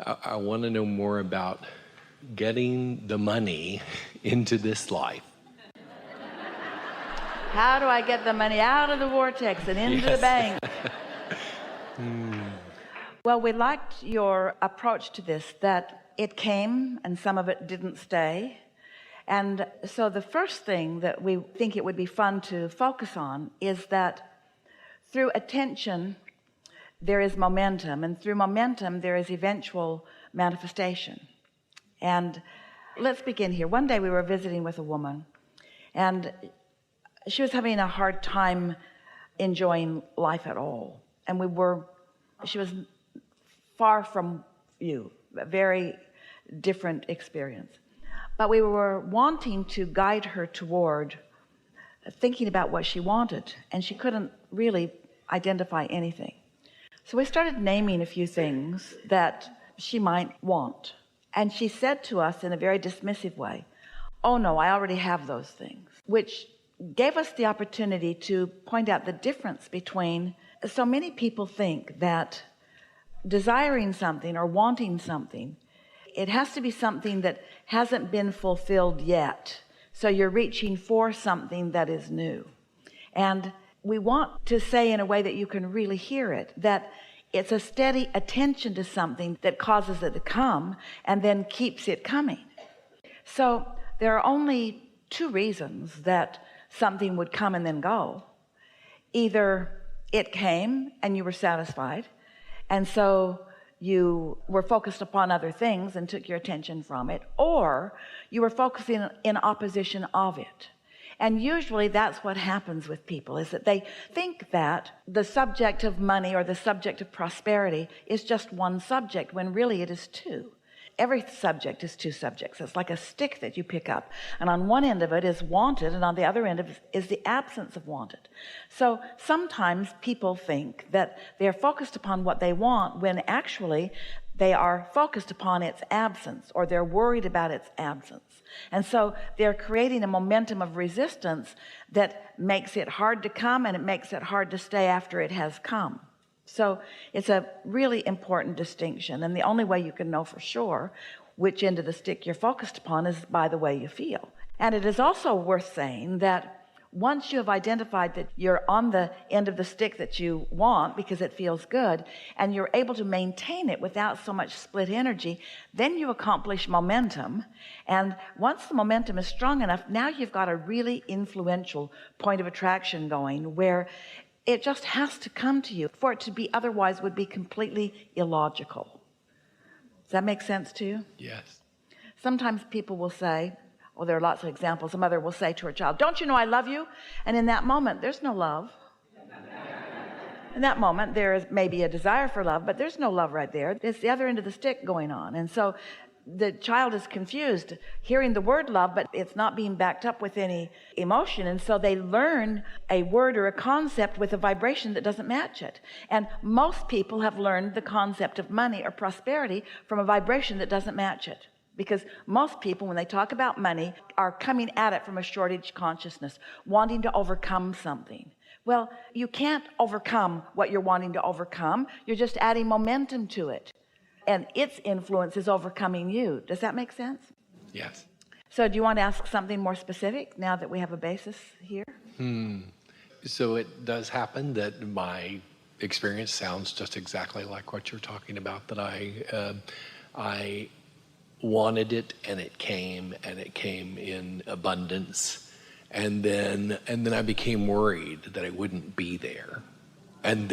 I want to know more about getting the money into this life. How do I get the money out of the vortex and into the bank? Well, we liked your approach to this, that it came and some of it didn't stay. And so the first thing that we think it would be fun to focus on is that through attention, there is momentum, and through momentum, there is eventual manifestation. And let's begin here. One day we were visiting with a woman, and she was having a hard time enjoying life at all. And she was far from you, a very different experience. But we were wanting to guide her toward thinking about what she wanted, and she couldn't really identify anything. So we started naming a few things that she might want. And she said to us in a very dismissive way, "Oh no, I already have those things," which gave us the opportunity to point out the difference between, so many people think that desiring something or wanting something, it has to be something that hasn't been fulfilled yet. So you're reaching for something that is new. And we want to say in a way that you can really hear it, that it's a steady attention to something that causes it to come and then keeps it coming. So there are only two reasons that something would come and then go. Either it came and you were satisfied, and so you were focused upon other things and took your attention from it, or you were focusing in opposition of it. And usually that's what happens with people, is that they think that the subject of money or the subject of prosperity is just one subject, when really it is two. Every subject is two subjects. It's like a stick that you pick up, and on one end of it is wanted, and on the other end of it is the absence of wanted. So sometimes people think that they're focused upon what they want, when actually they are focused upon its absence, or they're worried about its absence. And so they're creating a momentum of resistance that makes it hard to come, and it makes it hard to stay after it has come. So it's a really important distinction, and the only way you can know for sure which end of the stick you're focused upon is by the way you feel. And it is also worth saying that once you have identified that you're on the end of the stick that you want because it feels good, and you're able to maintain it without so much split energy, then you accomplish momentum. And once the momentum is strong enough, now you've got a really influential point of attraction going, where it just has to come to you. For it to be otherwise would be completely illogical. Does that make sense to you? Yes. Sometimes people will say, well, there are lots of examples. A mother will say to her child, "Don't you know I love you?" And in that moment, there's no love. In that moment, there is maybe a desire for love, but there's no love right there. It's the other end of the stick going on. And so the child is confused, hearing the word love, but it's not being backed up with any emotion. And so they learn a word or a concept with a vibration that doesn't match it. And most people have learned the concept of money or prosperity from a vibration that doesn't match it. Because most people, when they talk about money, are coming at it from a shortage consciousness, wanting to overcome something. Well, you can't overcome what you're wanting to overcome. You're just adding momentum to it. And its influence is overcoming you. Does that make sense? Yes. So do you want to ask something more specific now that we have a basis here? So it does happen that my experience sounds just exactly like what you're talking about, that I wanted it, and it came in abundance. And then I became worried that it wouldn't be there. And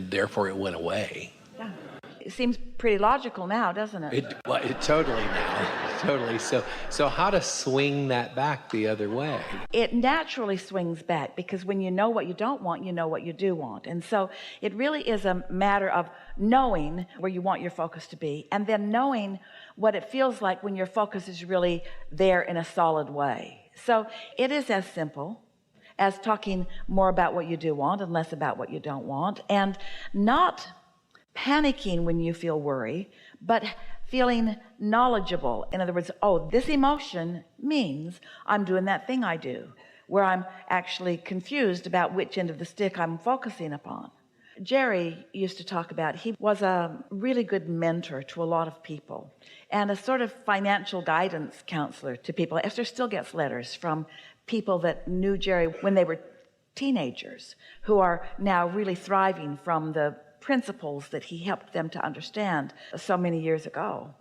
therefore it went away. Yeah. It seems pretty logical now, doesn't it? It totally now. Totally. So how to swing that back the other way? It naturally swings back, because when you know what you don't want, you know what you do want. And so it really is a matter of knowing where you want your focus to be, and then knowing what it feels like when your focus is really there in a solid way. So it is as simple as talking more about what you do want and less about what you don't want, and not panicking when you feel worry, but feeling knowledgeable. In other words, oh, this emotion means I'm doing that thing I do, where I'm actually confused about which end of the stick I'm focusing upon. Jerry used to talk about, he was a really good mentor to a lot of people and a sort of financial guidance counselor to people. Esther still gets letters from people that knew Jerry when they were teenagers who are now really thriving from the principles that he helped them to understand so many years ago.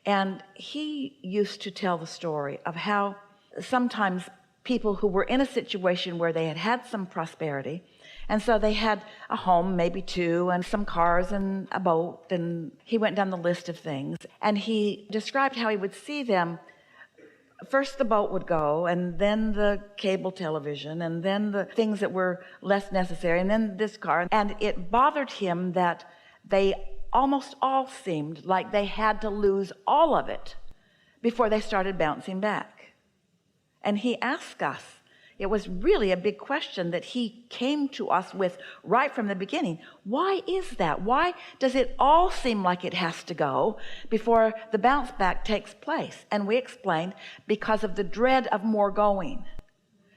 And he used to tell the story of how sometimes people who were in a situation where they had had some prosperity, and so they had a home, maybe two, and some cars and a boat, and he went down the list of things, and he described how he would see them. First the boat would go, and then the cable television, and then the things that were less necessary, and then this car. And it bothered him that they almost all seemed like they had to lose all of it before they started bouncing back. And he asked us, it was really a big question that he came to us with right from the beginning. Why is that? Why does it all seem like it has to go before the bounce back takes place? And we explained, because of the dread of more going,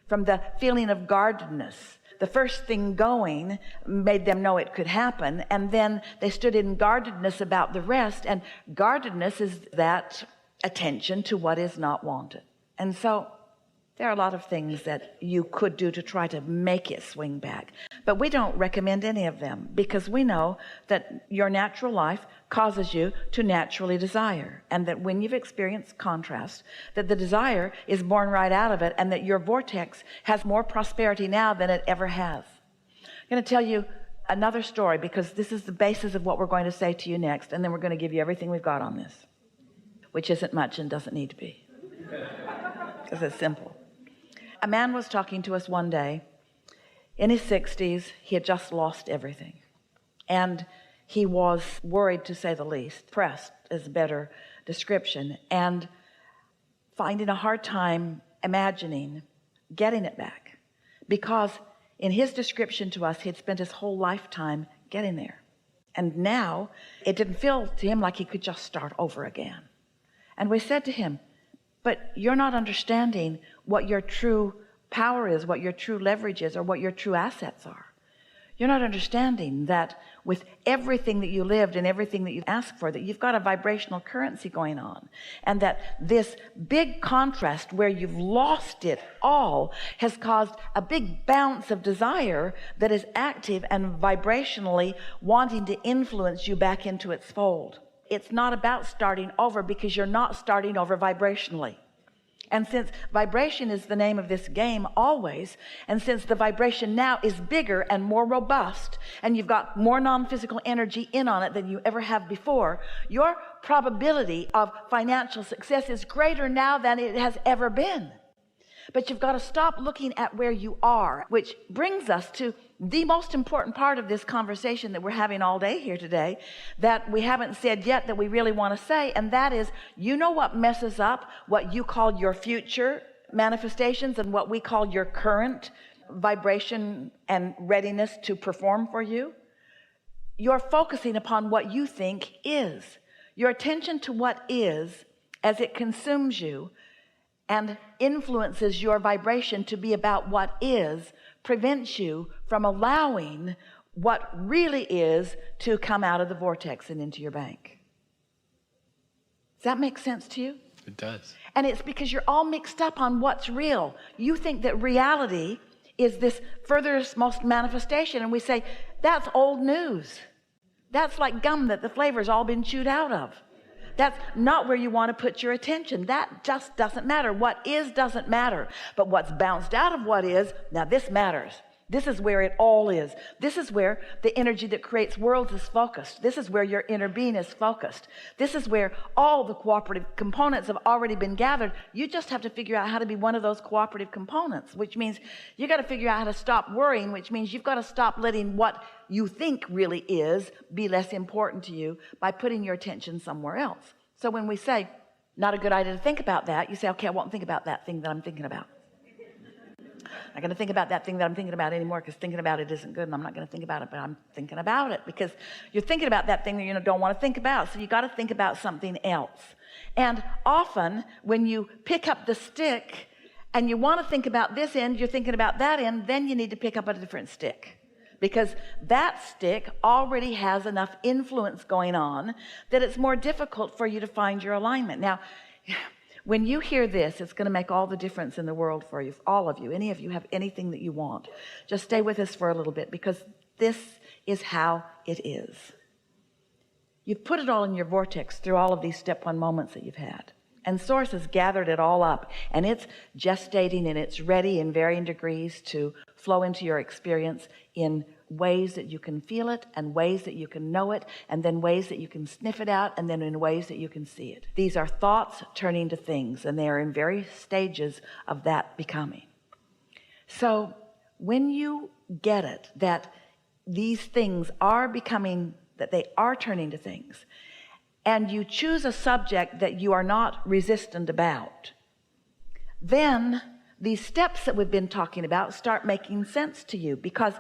from the feeling of guardedness. The first thing going made them know it could happen, and then they stood in guardedness about the rest, and guardedness is that attention to what is not wanted. And so there are a lot of things that you could do to try to make it swing back, but we don't recommend any of them, because we know that your natural life causes you to naturally desire, and that when you've experienced contrast, that the desire is born right out of it, and that your vortex has more prosperity now than it ever has. I'm going to tell you another story, because this is the basis of what we're going to say to you next, and then we're going to give you everything we've got on this, which isn't much and doesn't need to be, because it's simple. A man was talking to us one day in his 60s. He had just lost everything, and he was worried, to say the least. Pressed is a better description, and finding a hard time imagining getting it back, because in his description to us, he had spent his whole lifetime getting there, and now it didn't feel to him like he could just start over again. And we said to him, but you're not understanding what your true power is, what your true leverage is, or what your true assets are. You're not understanding that with everything that you lived and everything that you asked for, that you've got a vibrational currency going on, and that this big contrast where you've lost it all has caused a big bounce of desire that is active and vibrationally wanting to influence you back into its fold. It's not about starting over, because you're not starting over vibrationally. And since vibration is the name of this game always, and since the vibration now is bigger and more robust, and you've got more non-physical energy in on it than you ever have before, your probability of financial success is greater now than it has ever been. But you've got to stop looking at where you are, which brings us to the most important part of this conversation that we're having all day here today, that we haven't said yet that we really want to say, and that is, you know what messes up what you call your future manifestations and what we call your current vibration and readiness to perform for you? You're focusing upon what you think is. Your attention to what is, as it consumes you and influences your vibration to be about what is, prevents you from allowing what really is to come out of the vortex and into your bank. Does that make sense to you? It does. And it's because you're all mixed up on what's real. You think that reality is this furthest most manifestation, and we say, that's old news. That's like gum that the flavor's all been chewed out of. That's not where you want to put your attention. That just doesn't matter. What is doesn't matter. But what's bounced out of what is, now this matters. This is where it all is. This is where the energy that creates worlds is focused. This is where your inner being is focused. This is where all the cooperative components have already been gathered. You just have to figure out how to be one of those cooperative components, which means you got to figure out how to stop worrying, which means you've got to stop letting what you think really is be less important to you by putting your attention somewhere else. So when we say, not a good idea to think about that, you say, okay, I won't think about that thing that I'm thinking about. I'm not going to think about that thing that I'm thinking about anymore, because thinking about it isn't good, and I'm not going to think about it, but I'm thinking about it, because you're thinking about that thing that you don't want to think about. So you got to think about something else. And often when you pick up the stick and you want to think about this end, you're thinking about that end, then you need to pick up a different stick, because that stick already has enough influence going on that it's more difficult for you to find your alignment. Now, when you hear this, it's going to make all the difference in the world for you, all of you. Any of you have anything that you want, just stay with us for a little bit, because this is how it is. You've put it all in your vortex through all of these step one moments that you've had, and Source has gathered it all up, and it's gestating, and it's ready in varying degrees to flow into your experience in ways that you can feel it, and ways that you can know it, and then ways that you can sniff it out, and then in ways that you can see it. These are thoughts turning to things, and they are in various stages of that becoming. So when you get it, that these things are becoming, that they are turning to things, and you choose a subject that you are not resistant about, then these steps that we've been talking about start making sense to you, because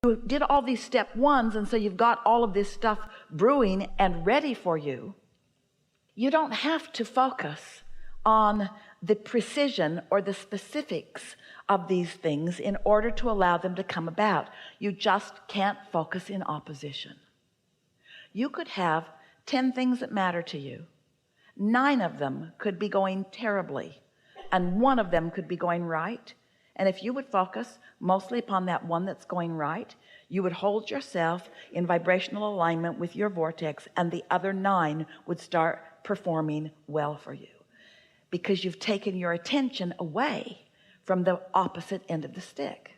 you did all these step ones, and so you've got all of this stuff brewing and ready for you. You don't have to focus on the precision or the specifics of these things in order to allow them to come about. You just can't focus in opposition. You could have 10 things that matter to you. 9 of them could be going terribly, and 1 of them could be going right. And if you would focus mostly upon that one that's going right, you would hold yourself in vibrational alignment with your vortex, and the other 9 would start performing well for you, because you've taken your attention away from the opposite end of the stick.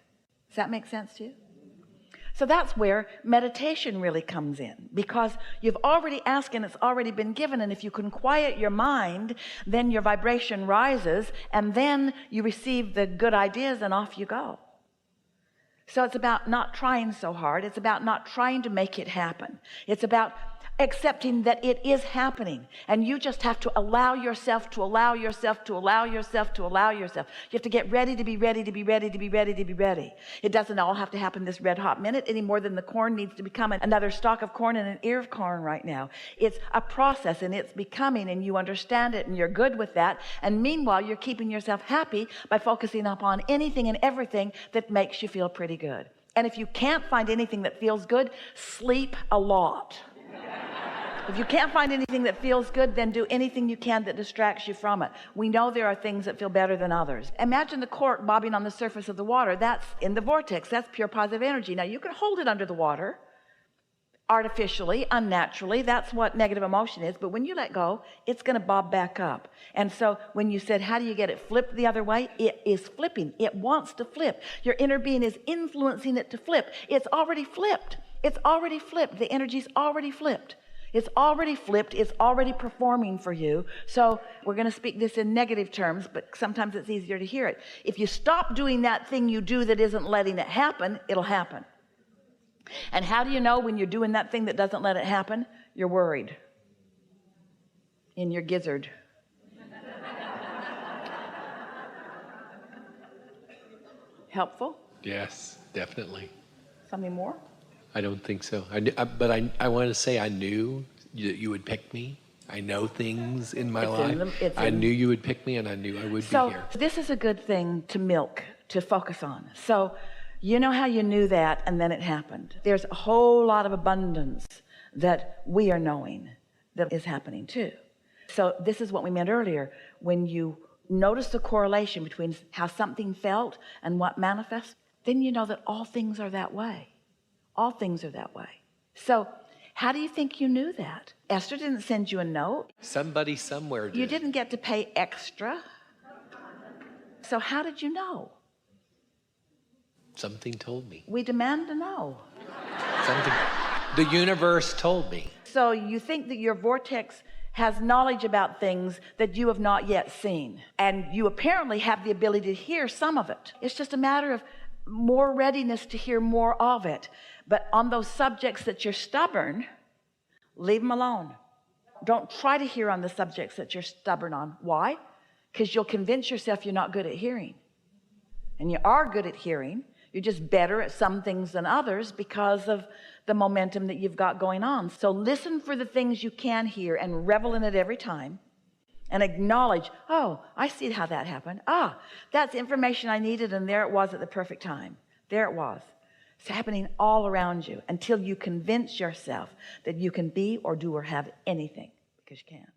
Does that make sense to you? So that's where meditation really comes in, because you've already asked and it's already been given. And if you can quiet your mind, then your vibration rises, and then you receive the good ideas, and off you go. So it's about not trying so hard. It's about not trying to make it happen. It's about accepting that it is happening, and you just have to allow yourself to allow yourself to allow yourself to allow yourself. You have to get ready to be ready to be ready to be ready to be ready. It doesn't all have to happen this red hot minute any more than the corn needs to become another stalk of corn and an ear of corn right now. It's a process, and it's becoming, and you understand it, and you're good with that. And meanwhile, you're keeping yourself happy by focusing upon anything and everything that makes you feel pretty good. And if you can't find anything that feels good, sleep a lot. If you can't find anything that feels good, then do anything you can that distracts you from it. We know there are things that feel better than others. Imagine the cork bobbing on the surface of the water. That's in the vortex. That's pure positive energy. Now, you can hold it under the water artificially, unnaturally. That's what negative emotion is. But when you let go, it's going to bob back up. And so when you said, how do you get it flipped the other way? It is flipping. It wants to flip. Your inner being is influencing it to flip. It's already flipped. It's already flipped. The energy's already flipped. It's already flipped. It's already performing for you. So we're going to speak this in negative terms, but sometimes it's easier to hear it. If you stop doing that thing you do that isn't letting it happen, it'll happen. And how do you know when you're doing that thing that doesn't let it happen? You're worried in your gizzard. Helpful? Yes, definitely. Something more? I don't think so. But I want to say I knew that you would pick me. I know things in my life. I knew you would pick me, and I knew I would be here. So this is a good thing to milk, to focus on. So you know how you knew that, and then it happened. There's a whole lot of abundance that we are knowing that is happening too. So this is what we meant earlier. When you notice the correlation between how something felt and what manifests, then you know that all things are that way. All things are that way. So how do you think you knew that? Esther didn't send you a note. Somebody somewhere did. You didn't get to pay extra. So how did you know? Something told me. We demand to know. Something. The universe told me. So you think that your vortex has knowledge about things that you have not yet seen. And you apparently have the ability to hear some of it. It's just a matter of more readiness to hear more of it. But on those subjects that you're stubborn, leave them alone. Don't try to hear on the subjects that you're stubborn on. Why? Because you'll convince yourself you're not good at hearing. And you are good at hearing. You're just better at some things than others because of the momentum that you've got going on. So listen for the things you can hear and revel in it every time. And acknowledge, oh, I see how that happened. Ah, that's information I needed, and there it was at the perfect time. There it was. It's happening all around you until you convince yourself that you can be or do or have anything, because you can.